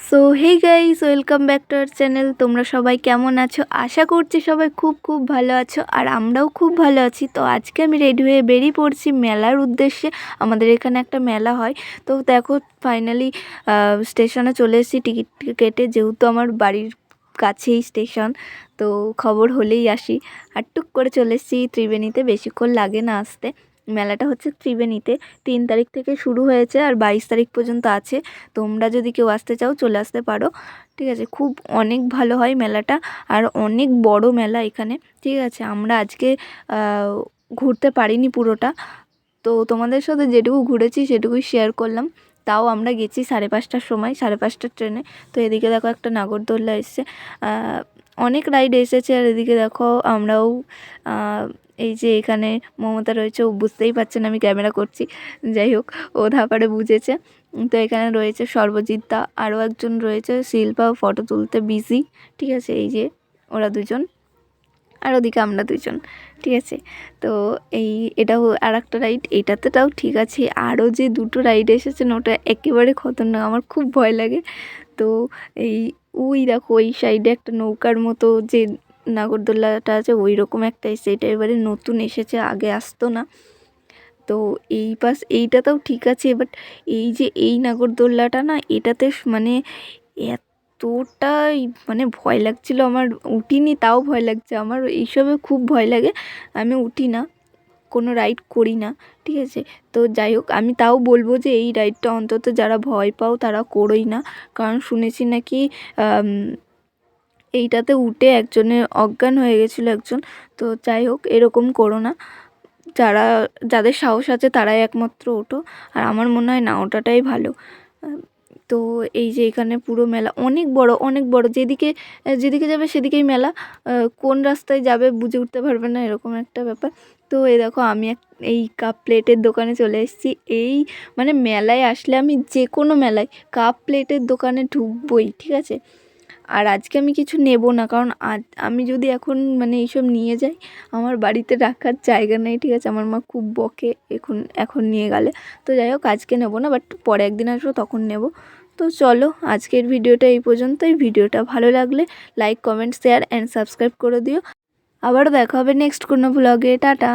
So hey guys, welcome back to our channel. তোমরা সবাই কেমন আছো? আশা করছি সবাই খুব খুব ভালো আছো, আর আমরাও খুব ভালো আছি। তো আজকে আমি রেডি হয়ে বেরিয়ে পড়ছি মেলার উদ্দেশ্যে। আমাদের এখানে একটা মেলা হয়। তো দেখো, ফাইনালি স্টেশনে চলে এসেছি টিকিট কেটে, যেহেতু আমার বাড়ির কাছেই স্টেশন। তো খবর হলেই আসি, আর টুক করে চলে এসেছি ত্রিবেণীতে। বেশিক্ষণ লাগে না আসতে। মেলাটা হচ্ছে ত্রিবেণীতে, 3 তারিখ থেকে শুরু হয়েছে আর 22 তারিখ পর্যন্ত আছে। তোমরা যদি কেউ আসতে চাও চলে আসতে পারো, ঠিক আছে। খুব অনেক ভালো হয় মেলাটা, আর অনেক বড় মেলা এখানে, ঠিক আছে। আমরা আজকে ঘুরতে পারিনি পুরোটা, তো তোমাদের সাথে যেটুকু ঘুরেছি সেটুকুই শেয়ার করলাম। তাও আমরা গেছি 5:30টার সময়, 5:30টার ট্রেনে। তো এদিকে দেখো একটা নাগরদোল্লা এসছে, অনেক রাইড এসেছে। আর এদিকে দেখো আমরাও এই যে এখানে মমতা রয়েছে, ও বুঝতেই পারছে না আমি ক্যামেরা করছি। যাই হোক, ও ধাপারে বুঝেছে। তো এখানে রয়েছে সর্বজিৎ দা, আরও একজন রয়েছে শিল্পা, ফটো তুলতে বিজি, ঠিক আছে। এই যে ওরা দুজন, আর ওদিকে আমরা দুজন, ঠিক আছে। তো এটাও আর একটা রাইড, এটাতেটাও ঠিক আছে। আরও যে দুটো রাইড এসেছেন ওটা একেবারে খতরনাক, আমার খুব ভয় লাগে। তো ওই দেখো ওই সাইডে একটা নৌকার মতো যে নাগরদোল্লাটা আছে, ওই রকম একটা এসছে। এটা এবারে নতুন এসেছে, আগে আসতো না। তো এইটাতেও ঠিক আছে, বাট এই যে এই নাগরদোল্লাটা না, এটাতে মানে এতটাই মানে ভয় লাগছিল আমার। উঠিনি, তাও ভয় লাগছে আমার। এইসবে খুব ভয় লাগে, আমি উঠি না, কোনো রাইড করি না, ঠিক আছে। তো যাই হোক, আমি তাও বলবো যে এই রাইডটা অন্তত যারা ভয় পাও তারা করোই না, কারণ শুনেছি নাকি এইটাতে উঠে একজনের অজ্ঞান হয়ে গেছিলো একজন। তো যাই হোক, এরকম করো না। যাদের সাহস আছে তারাই একমাত্র ওঠো, আর আমার মনে হয় না ওঠাটাই ভালো। তো এই যে এখানে পুরো মেলা অনেক বড়, অনেক বড়। যেদিকে যেদিকে যাবে সেদিকেই মেলা, কোন রাস্তায় যাবে বুঝে উঠতে পারবে না, এরকম একটা ব্যাপার। তো এই দেখো আমি এই কাপ প্লেটের দোকানে চলে এসেছি। মানে মেলায় আসলে আমি যে কোনো মেলায় কাপ প্লেটের দোকানে ঢুকবই, ঠিক আছে। আর আজকে আমি কিছু নেব না, কারণ আমি যদি এখন মানে এইসব নিয়ে যাই, আমার বাড়িতে রাখার জায়গা নেই, ঠিক আছে। আমার মা খুব বকে এখন নিয়ে গেলে। তো যাই হোক, আজকে নেব না, বাট পরে একদিন আসবো তখন নেব। তো চলো, আজকের ভিডিওটা এই পর্যন্তই। ভিডিওটা ভালো লাগলে like, comment, share and subscribe করে দিও। আবারও দেখা হবে নেক্সট কোনো ব্লগে। টাটা।